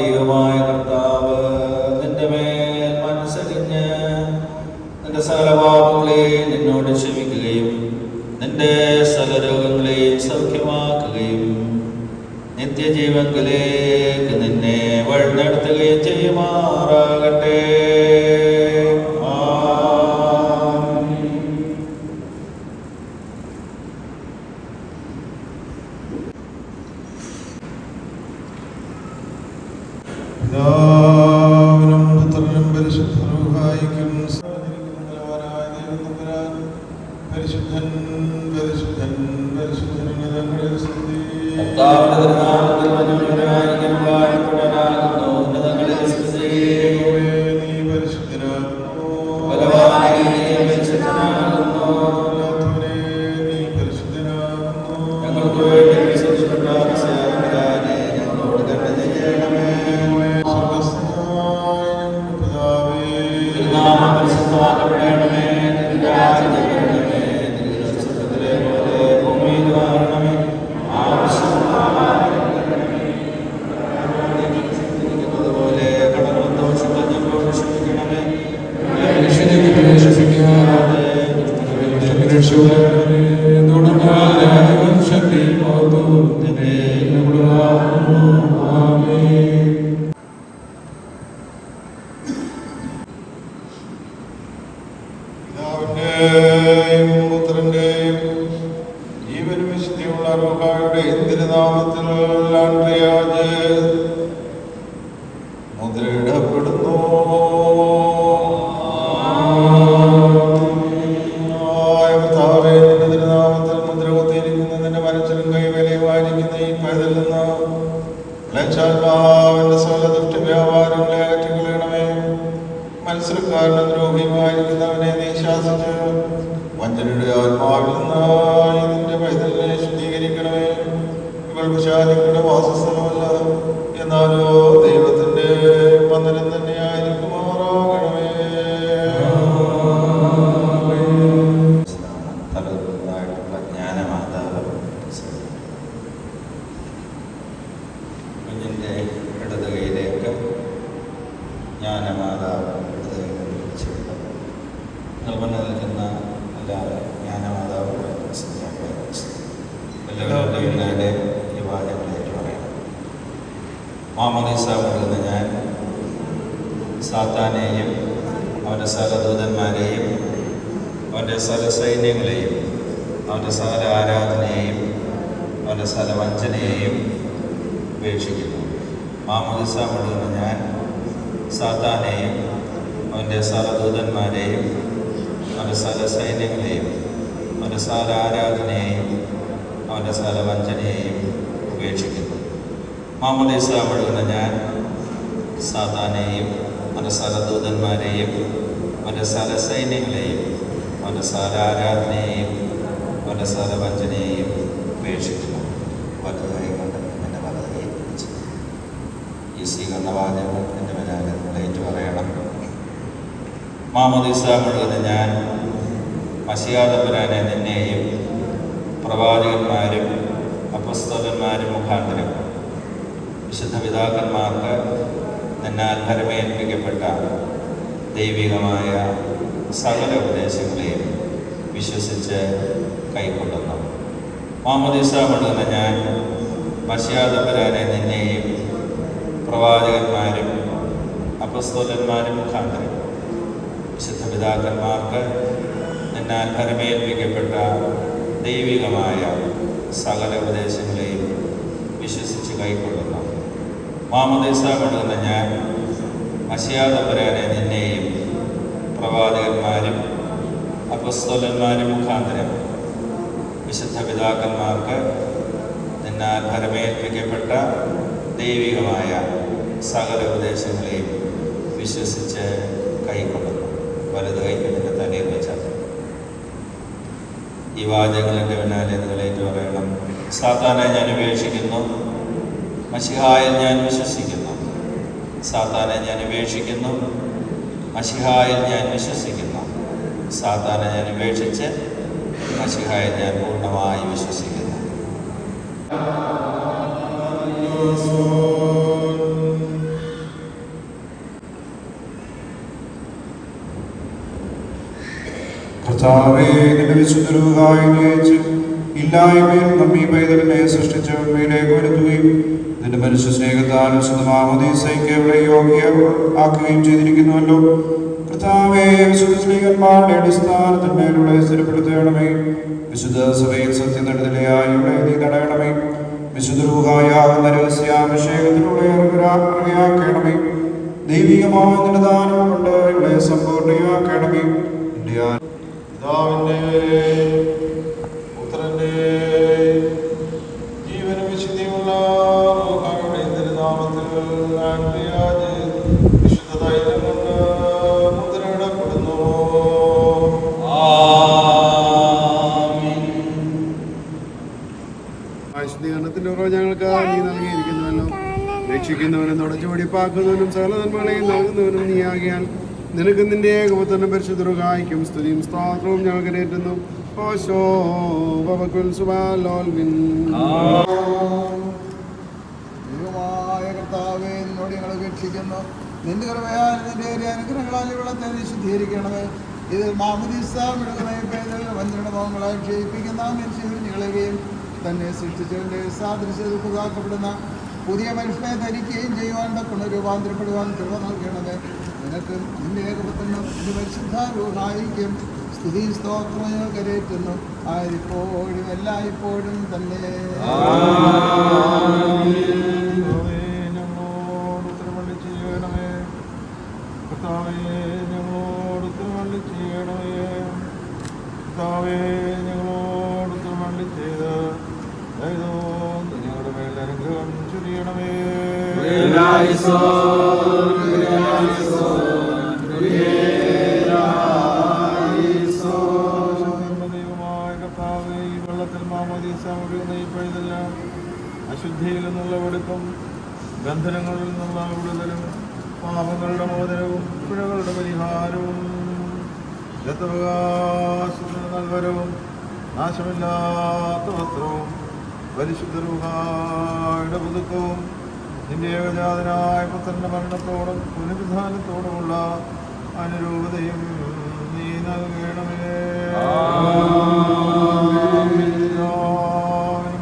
ദൈവമായ കർത്താവ് നിന്റെ മേൽ മനസ്സലിഞ്ഞ് നിന്റെ സകലപാപങ്ങളെയും നിന്നോട് ക്ഷമിക്കുകയും നിന്റെ സകലരോഗങ്ങളെയും സൗഖ്യമാക്കുകയും നിത്യജീവങ്കിലേക്ക് നിന്നെ വഴിനടത്തുകയും ചെയ്യുമാറാകട്ടെ. പിതാവിനും പുത്രനും പരിശുദ്ധ റൂഹായിക്കും പരിശുദ്ധൻ പരിശുദ്ധൻ പരിശുദ്ധൻ ഉന്നതങ്ങളിൽ സ്തുതി. നീ പരിശുദ്ധനാകുന്നു, നീ പരിശുദ്ധനാകുന്നു. പിതാവിന്റെയും പുത്രന്റെയും ജീവനും വിശുദ്ധിയുള്ള റൂഹായുടെ തിരുനാമത്തിൽ മുദ്രയിടപ്പെടുന്നു. കർത്താവേ, നിന്റെ തിരുനാമത്തിൽ മുദ്ര കുത്തിയിരിക്കുന്ന നിന്റെ മനസ്സിലും കൈവേലയുമായിരിക്കുന്ന ഈ പൈതൽ നിന്ന് ക്ലേശാത്മാവിന്റെ സകല ദുഷ്ടവ്യാപാരങ്ങളെ അകറ്റിക്കളയണമേ. മത്സരക്കാരനും ദ്രോഹിയുമായിരിക്കുന്നവനെ നീ ശാസിച്ച് വഞ്ചനയുടെ ആത്മാവിൽ നിന്ന് നിന്റെ പൈതലിനെ ശുദ്ധീകരിക്കണമേ. ഇവൾ വിശാലികളുടെ വാസസ്ഥലമല്ല, എന്നാലോ ദൈവത്തിന്റെ മന്ദിരം തന്നെയായിരിക്കുമാറാകണമേ. കുഞ്ഞിൻ്റെ ഇടത് കൈയിലേക്ക് ജ്ഞാനമാതാവ് ഇടത് കൈയിൽ നിൽക്കുന്ന എല്ലാവരും ജ്ഞാനമാതാവ് എല്ലാവരുടെ പിന്നാലെ ഈ വാചകങ്ങളേറ്റ് പറയാം. മാമോദീസ മുഴുകുന്ന ഞാൻ സാത്താനെയും അവൻ്റെ സകലദൂതന്മാരെയും അവൻ്റെ സകല സൈന്യങ്ങളെയും അവൻ്റെ സകല ആരാധനയെയും അവൻ്റെ സകല വഞ്ചനയെയും ഉപേക്ഷിക്കുന്നു. മാമോദീസ മുഴുകുന്ന ഞാൻ സാത്താനെയും അവൻ്റെ സകലദൂതന്മാരെയും അവൻ്റെ സകല സൈന്യങ്ങളെയും അവൻ്റെ സകല ആരാധനയെയും അവൻ്റെ സകല വഞ്ചനയെയും ഉപേക്ഷിക്കുന്നു. മാമോദീസ മുഴുകുന്ന ഞാൻ സാത്താനെയും അവൻ്റെ സകലദൂതന്മാരെയും അവൻ്റെ സകല സൈന്യങ്ങളെയും അവൻ്റെ സകല ആരാധനയെയും അവൻ്റെ സകല വഞ്ചനയെയും ഉപേക്ഷിക്കുന്നു. വലുതായി കൊണ്ട് എൻ്റെ വലതായി ഈ സ്വീകരണവാചകം എൻ്റെ മേലെ ഏറ്റു പറയണം. മാമോദീസ മുഴുകുന്ന ഞാൻ മശിഹാതമ്പുരാനെ നിന്നെയും പ്രവാചകന്മാരും അപ്പസ്തോലന്മാരും മുഖാന്തരം വിശുദ്ധ പിതാക്കന്മാർക്ക് നിന്നാൽ ഭരമേൽപ്പിക്കപ്പെട്ട ദൈവികമായ സകല ഉപദേശങ്ങളെയും വിശ്വസിച്ച് കൈക്കൊള്ളുന്നു. മാമോദീസ മുഴുകുന്ന ഞാൻ മശിഹാതമ്പുരാനെ നിന്നെയും പ്രവാചകന്മാരും അപ്പസ്തോലന്മാരും മുഖാന്തരം വിശുദ്ധ പിതാക്കന്മാർക്ക് എന്നാൽ ഭരമേൽപ്പിക്കപ്പെട്ട ദൈവികമായ സകല ഉപദേശങ്ങളെയും വിശ്വസിച്ച് കൈക്കൊള്ളുന്നു. മാമോദീസ മുഴുകുന്ന ഞാൻ മശിഹാതമ്പുരാനെ നിന്നെയും പ്രവാചകന്മാരും അപ്പസ്തോലന്മാരും മുഖാന്തരം വിശുദ്ധ പിതാക്കന്മാർക്ക് എന്നാൽ ഭരമേൽപ്പിക്കപ്പെട്ട ദൈവികമായ സകല ഉപദേശങ്ങളെയും വിശ്വസിച്ച് കൈക്കൊള്ളുന്നു. വലത് കൈക്കുന്നതിൻ്റെ തലയിൽ വെച്ചാൽ ഈ വാചകങ്ങളുടെ പിന്നാലെ നിങ്ങളേറ്റു പറയണം. സാത്താനെ ഞാൻ ഉപേക്ഷിക്കുന്നു, മശിഹായിൽ ഞാൻ വിശ്വസിക്കുന്നു. സാത്താനെ ഞാൻ ഉപേക്ഷിക്കുന്നു, മശിഹായിൽ ഞാൻ വിശ്വസിക്കുന്നു. സാത്താനെ ഞാൻ ഉപേക്ഷിച്ച് മശിഹായിൽ ഞാൻ പൂർണ്ണമായി വിശ്വസിക്കുന്നു. കർത്താവേ, നിന്റെ വിശുദ്ധരൂഹായി ജയിച്ച് ഇല്ലായ്മയിൽ നമ്മീ പൈതലിനെ സൃഷ്ടിച്ച് ഉണ്മയിലേക്ക് വരുത്തുകയും നിന്റെ മനുഷ്യ സ്നേഹത്താൽ വിശുദ്ധമാമോദീസയ്ക്ക് ഇവിടെ യോഗ്യ ആക്കുകയും ചെയ്തിരിക്കുന്നുവല്ലോ. കർത്താവേ, വിശുദ്ധ സ്ത്രീകന്മാരുടെ അടിസ്ഥാനത്തിന്മേലുള്ള സ്ഥിരപ്പെടുത്തണമേ. വിശുദ്ധ സഭയിൽ സത്യം നടത്തിലയായി ഇവിടെ നീ തടയണമേ. വിശുദ്ധരൂഹായാകുന്ന രഹസ്യാഭിഷേകത്തിലൂടെ അറിയാക്കണമേ. ദൈവികമായ നിന്റെ ദാനം കൊണ്ട് ഇവിടെ സമ്പൂർണ്ണയാക്കണമേ. പിതാവിന്റെ പുത്രന്റെ ജീവനും വിശുദ്ധിയുള്ള റൂഹായുടെ തിരുനാമത്തിൽ വിശുദ്ധ തൈലം കൊണ്ട് മുദ്രയിടപ്പെടുന്നു. ശുദ്ധീകരണത്തിന്റെ കുറവ് ഞങ്ങൾക്ക് നീ നൽകിയിരിക്കുന്നുവല്ലോ. രക്ഷിക്കുന്നവനും തുടച്ചു വെടിപ്പാക്കുന്നവനും സകല നന്മകളെയും നൽകുന്നവനും നീ ആകിയാൽ നിനക്ക് നിന്റെ ഏകപുത്രനും പരിശുദ്ധരുകായ്ക്കും സ്തുതിയും സ്തോത്രവും ഞങ്ങൾക്ക് നേറ്റുന്നു. ദൈവമായ കർത്താവേ, നിന്നോട് ഞങ്ങൾ അപേക്ഷിക്കുന്നു. നിന്റെ കൃപയാൽ നിന്റെ അനുഗ്രഹങ്ങളാൽ വെള്ളത്തെ ശുദ്ധീകരിക്കണമേ. ഇതിൽ മാമോദീസ വഞ്ചനഭാവങ്ങളായി ക്ഷയിപ്പിക്കുന്ന മനുഷ്യകളെയും തന്നെ സൃഷ്ടിച്ചവന്റെ സാദൃശ്യപ്പെടുന്ന പുതിയ മനുഷ്യനെ ധരിക്കുകയും ചെയ്യുവാൻ പുനരൂപാന്തരപ്പെടുവാൻ കൃപ നൽകണമേ. നിനക്ക് നിന്റെ ഏകപുത്രനും നിന്റെ പരിശുദ്ധ രൂഹായിക്കും സ്തുതി സ്തോത്രങ്ങൾ കരയറ്റുന്നു. ആരിപ്പോഴും എല്ലായ്പ്പോഴും തന്നെ. ഞങ്ങളോട് ഉത്തരമള്ളി ചെയ്യണമേ. കർത്താവേ, ഞങ്ങളോട് ഉത്തരമള്ളി ചെയ്യണമേ. കർത്താവേ, ഞങ്ങളോട് ഉത്തരമള്ളി ചെയ്ത് ഞങ്ങളുടെ മേൽ അനുഗ്രഹം ചൊരിയണമേ. ദൈവമായ കർത്താവേ, ഈ വെള്ളത്തിൽ മാമോദീസ മുഴുവൻ ഈ പഴുതെല്ലാം അശുദ്ധിയിൽ നിന്നുള്ള വെടുപ്പും ബന്ധനങ്ങളിൽ നിന്നുള്ള വിടുതലും പാപങ്ങളുടെ മോചനവും പിഴകളുടെ പരിഹാരവും രക്തപ്രകാശത്തിന് നൽവരവും നാശമില്ലാത്ത വസ്ത്രവും പരിശുദ്ധ രൂഹായുടെ പുതുക്കവും നിന്റെ ഏകജാതനായ പുത്രന്റെ മരണത്തോടും പുനരുദ്ധാനത്തോടുമുള്ള അനുരൂപതയും നീ നൽകണമേ.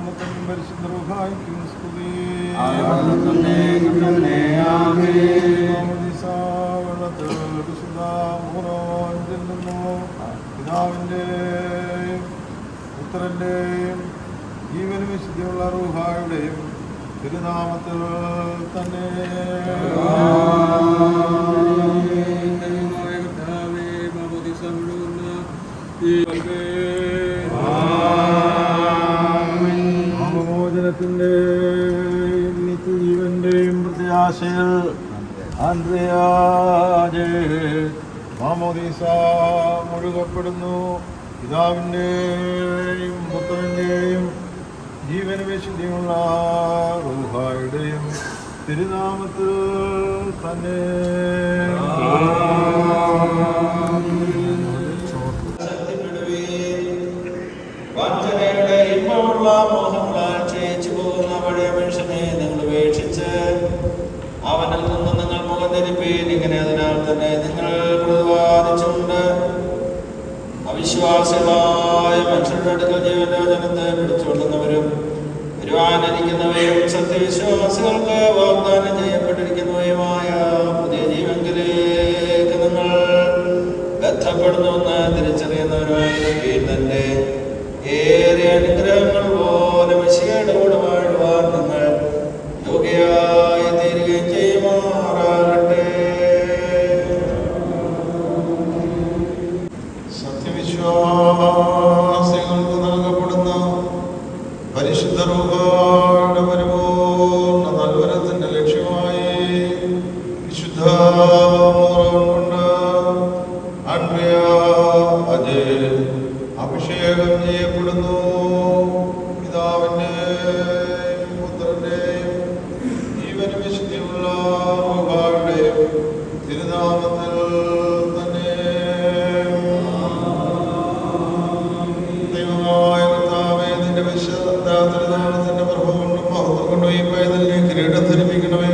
പുത്രനും പരിശുദ്ധ രൂഹായ്ക്കും സ്തുതി. വെള്ളത്തിൽ വിശുദ്ധ ചെല്ലുന്നു. പിതാവിൻ്റെയും പുത്രൻ്റെയും ജീവനും വിശുദ്ധിയുള്ള റൂഹായുടെയും തിരുനാമത്തിൽ തന്നെ. പാപമോചനത്തിൻ്റെയും നിത്യജീവന്റെയും പ്രത്യാശയിൽ ആന്ത്രയാജേ മാമോദീസ മുഴുകപ്പെടുന്നു. പിതാവിൻ്റെയും പുത്രൻ്റെയും ജീവന വിശുദ്ധിയുള്ള റൂഹായുടെയും തിരുനാമത്തിൽ തന്നെ. വഞ്ചനയുടെ ഇമ്പമുള്ള മോഹങ്ങളാൽ ക്ഷയിച്ചു പോകുന്ന പഴയ മനുഷ്യനെ നിങ്ങൾ ഉപേക്ഷിച്ച് അവനിൽ നിന്ന് നിങ്ങൾ മുഖം ധരിപ്പീൻ. ഇങ്ങനെ അതിനാൽ തന്നെ നിങ്ങൾ പ്രതിപാദിച്ചുകൊണ്ട് അവിശ്വാസികളായ മനുഷ്യരുടെ അടുക്കൽ ജീവന്റെ വചനത്തെ പിടിച്ചുകൊള്ളുന്നവരും വരുവാനിരിക്കുന്നവയും സത്യവിശ്വാസികൾക്ക് വാഗ്ദാനം ചെയ്യപ്പെട്ടിരിക്കുന്നവയുമായ പുതിയ ജീവങ്കിലേക്ക് നിങ്ങൾ ബന്ധപ്പെടുന്നുവെന്ന് തിരിച്ചറിയുന്നവരുമായി തന്നെ ഏറിയ അനുഗ്രഹങ്ങൾ പോലെ മെസ്സിയുടെ കൂടെ വാഴുവാൻ നിങ്ങൾ യോഗ്യരായി തീരുകയും ചെയ്യുമാറാകട്ടെ. സത്യവിശ്വാസികൾക്ക് നൽകപ്പെടുന്ന പരിശുദ്ധ രൂപയുടെ പരിപൂർണ്ണ നൽവരത്തിന്റെ ലക്ഷ്യമായി വിശുദ്ധ കൊണ്ട് ആൻഡ്രിയ അജയ് അഭിഷേകം ചെയ്യപ്പെടുന്നു. പിതാവിൻ്റെയും പുത്രൻ്റെയും ജീവനും വിശുദ്ധിയുള്ള റൂഹായുടെയും തിരുനാമത്തിൽ തന്നെ. ദൈവമായ കർത്താവേ, നിന്റെ വിശുദ്ധത്തിന്റെ പ്രഭു കൊണ്ടും മഹത്വം കൊണ്ടും ഈ പൈതലിനെ കിരീടം ധരിപ്പിക്കണമേ.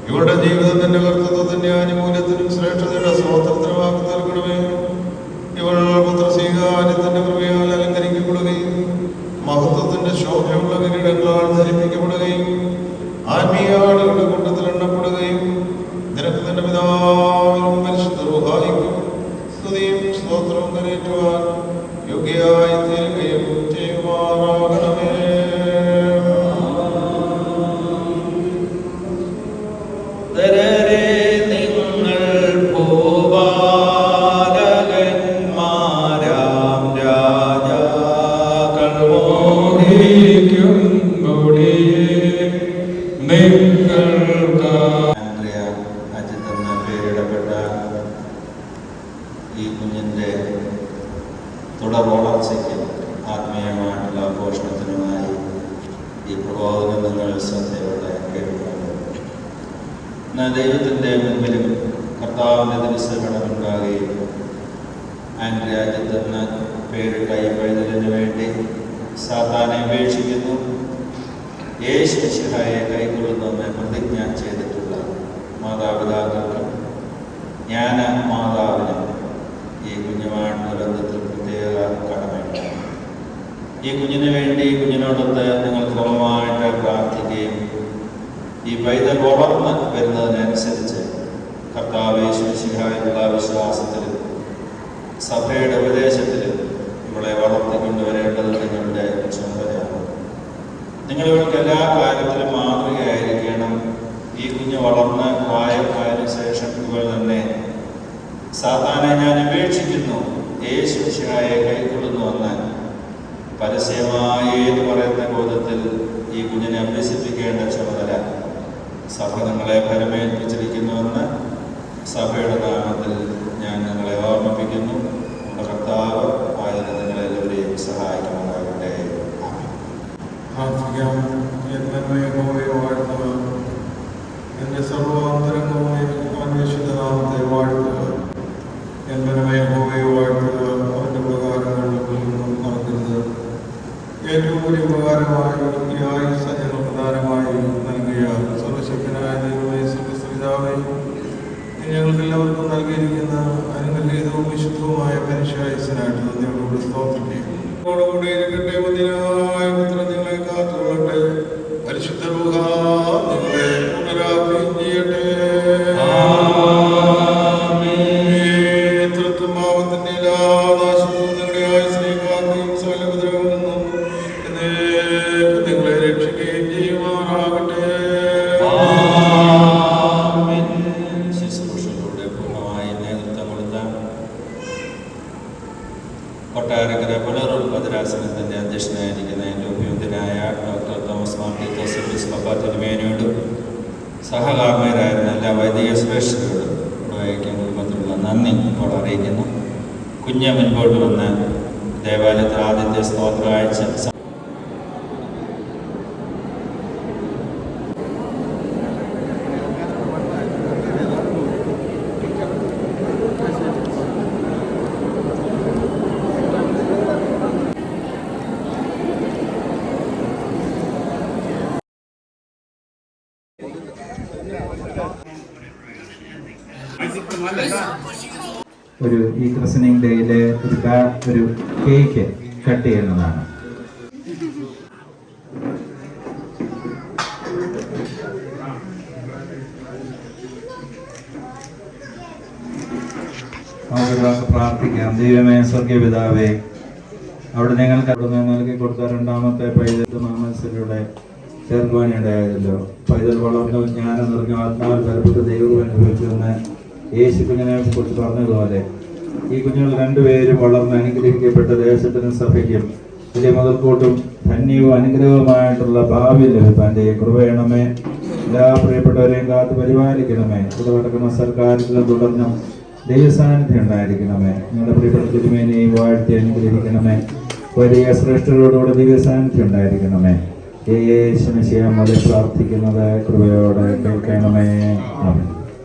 ഇവരുടെ ജീവിതത്തിന്റെ കർത്തൃത്വത്തിന്റെ ആനുകൂല്യത്തിനും ശ്രേഷ്ഠതയുടെ സ്വാതന്ത്ര്യമാക്കി തീർക്കണമേ. ഇവൾ പുത്ര ദരരെ നിങ്ങൾ ഭൂപാലകന്മാരാം രാജാക്കൾ മോഹിക്കും അജിത്ത് എന്ന പേരിടപ്പെട്ട ഈ കുഞ്ഞിൻ്റെ തുടർ വളർച്ചയ്ക്കും ആത്മീയമായിട്ടുള്ള പോഷണത്തിനുമായി ഈ പ്രബോധനം നിങ്ങൾ ശ്രദ്ധയോടെ കേൾക്കുന്നു. എന്നാൽ ദൈവത്തിൻ്റെ മുൻപിലും കർത്താവിൻ്റെ തിരുസഭകളുണ്ടാകുകയും ആൻഡ്രിയ അജിത്ത് എന്ന പേരിട്ട ഈ പൈതലിന് വേണ്ടി സാത്താനെ ഉപേക്ഷിക്കുന്നു, യേശു മിശിഹായെ കൈക്കൊള്ളുന്നുവെന്ന് പ്രതിജ്ഞ ചെയ്തിട്ടുള്ള മാതാപിതാക്കൾക്കും ജ്ഞാന മാതാവിനും ഈ കുഞ്ഞുമായിട്ടുള്ള ബന്ധത്തിൽ പ്രത്യേക കടമയുണ്ട്. ഈ കുഞ്ഞിന് വേണ്ടി കുഞ്ഞിനോടൊത്ത് നിങ്ങൾ ക്രമമായിട്ട് പ്രാർത്ഥിക്കുകയും ഈ പൈതൽ വളർന്ന് വരുന്നതിനനുസരിച്ച് കർത്താവ് യേശു മിശിഹായിലുള്ള വിശ്വാസത്തിലും സഭയുടെ ഉപദേശത്തിലും ഇവളെ വളർത്തിക്കൊണ്ടുവരേണ്ടത് നിങ്ങളുടെ ചുമതലയാണ്. നിങ്ങൾ ഇവർക്ക് എല്ലാ കാര്യത്തിലും മാതൃകയായിരിക്കണം. ഈ കുഞ്ഞ് വളർന്ന് പ്രായമായതിനു ശേഷം ഇവൾ തന്നെ സാത്താനെ ഞാൻ ഉപേക്ഷിക്കുന്നു, യേശു മിശിഹായെ കൈക്കൊള്ളുന്നുവെന്ന് പരസ്യമായി എന്ന് പറയുന്ന ബോധത്തിൽ ഈ കുഞ്ഞിനെ അഭ്യസിപ്പിക്കേണ്ട ചുമതല സഭ നിങ്ങളെ പരമേൽപ്പിച്ചിരിക്കുന്നുവെന്ന് സഭയുടെ നാമത്തിൽ ഞാൻ നിങ്ങളെ ഓർമ്മിപ്പിക്കുന്നു. നമ്മുടെ കർത്താവ് ആയതിന് നിങ്ങളെല്ലാവരെയും സഹായിക്കുവാനാകട്ടെ. എന്റെ സർവാന്തരംഗമായ അന്വേഷിതനാമത്തെ വാഴ്ത്തുക. എന്മനമയ ഹോവയെ വാഴ്ത്തുക. അവന്റെ ഉപകാരങ്ങളൊന്നും മറക്കരുത്. ഏറ്റവും വലിയ ഉപകാരമായി ഈ ആയുസ് ഞങ്ങൾ പ്രധാനമായി നൽകിയ സർവശക്തനായ ദൈവമേ, സർവ്വസ്വപിതാവേ, ഞങ്ങൾക്കെല്ലാവർക്കും നൽകിയിരിക്കുന്ന അനുഗ്രഹീതവും വിശുദ്ധവുമായ മനുഷ്യായുസിനായിട്ട് നന്ദിയോടുകൂടി സ്തോത്രം ചെയ്യുന്നു. ോടുകൂടി ഇരിക്കട്ടെ. മതിയായ പുത്രൻ നിങ്ങളെ കാത്തുകൊള്ളട്ടെ. പരിശുദ്ധ രൂഹ നിങ്ങളെ പുനരാക്കുകയും ചെയ്യട്ടെ. തൃത്വഭാവത്തിന്റെ എല്ലാ നാശവും നിങ്ങളുടെ ആയുസ്സിനെ കാക്കുകയും സകല ഉപദ്രവങ്ങളിൽ നിന്നും നിങ്ങളെ രക്ഷിക്കുകയും ചെയ്യുമാറാകട്ടെ. ശുശ്രൂഷകളുടെ പൂർണ്ണമായി നേതൃത്വം കൊടുത്ത കൊട്ടാരക്കര പുനറൂർ ഭദ്രാസനത്തിൻ്റെ അധ്യക്ഷനായിരിക്കുന്ന എൻ്റെ ഉപയോഗ്യനായ ഡോക്ടർ തോമസ് മാർട്ടിത്തോസ് പപ്പ തിരുമേനയോടും സഹകാർമ്മികരായിരുന്ന എല്ലാ വൈദിക ശ്രേഷ്ഠരോടും വൈദിക കുടുംബത്തിലുള്ള നന്ദി ഇപ്പോൾ അറിയിക്കുന്നു. കുഞ്ഞ് മുൻപോട്ട് വന്ന് ദേവാലയത്തിൽ ആദ്യത്തെ സ്തോത്രാഴ്ച ഈ ക്രിസ്മസിംഗ് ഡേയിലെ ഒരു കേക്ക് കട്ട് ചെയ്യുന്നതാണ്. നമുക്ക് പ്രാർത്ഥിക്കാം. ദൈവമേ, സ്വർഗീയ പിതാവേ, അവിടെ ഞങ്ങൾക്ക് അവിടെ നൽകി കൊടുത്ത രണ്ടാമത്തെ പൈതൽ മാമസിലൂടെ ചേർക്കുവാനിടയായതല്ലോ. പൈതൽ വളർന്നു ജ്ഞാനം നിറഞ്ഞു ആത്മാവിൽ ബലപ്പെട്ട് ദൈവം അനുഭവിച്ചുവെന്ന് യേശു കുഞ്ഞിനെ കുറിച്ച് പറഞ്ഞതുപോലെ ഈ കുഞ്ഞുങ്ങൾ രണ്ടുപേരും വളർന്ന് അനുഗ്രഹിക്കപ്പെട്ട ദേശത്തിനും സഭയ്ക്കും വലിയ മുതൽക്കൂട്ടും ധന്യവും അനുഗ്രഹവുമായിട്ടുള്ള ഭാവി ലഭിക്കാൻ കൃപയണമേ. എല്ലാ പ്രിയപ്പെട്ടവരെയും കാത്ത് പരിപാലിക്കണമേ. ഇവിടെ നടക്കുന്ന സർക്കാരിലും തുടർന്നും ദൈവസാന്നിധ്യം ഉണ്ടായിരിക്കണമേ. നിങ്ങളുടെ പ്രിയപ്പെട്ട തിരുമേനെയും വാഴ്ത്തി അനുഗ്രഹിക്കണമേ. വലിയ ശ്രേഷ്ഠരോടുകൂടെ ദൈവസാന്നിധ്യം ഉണ്ടായിരിക്കണമേ. യേശു മിശിഹാ പ്രാർത്ഥിക്കുന്നത് കൃപയോടെ കേൾക്കണമേ. ആമേൻ.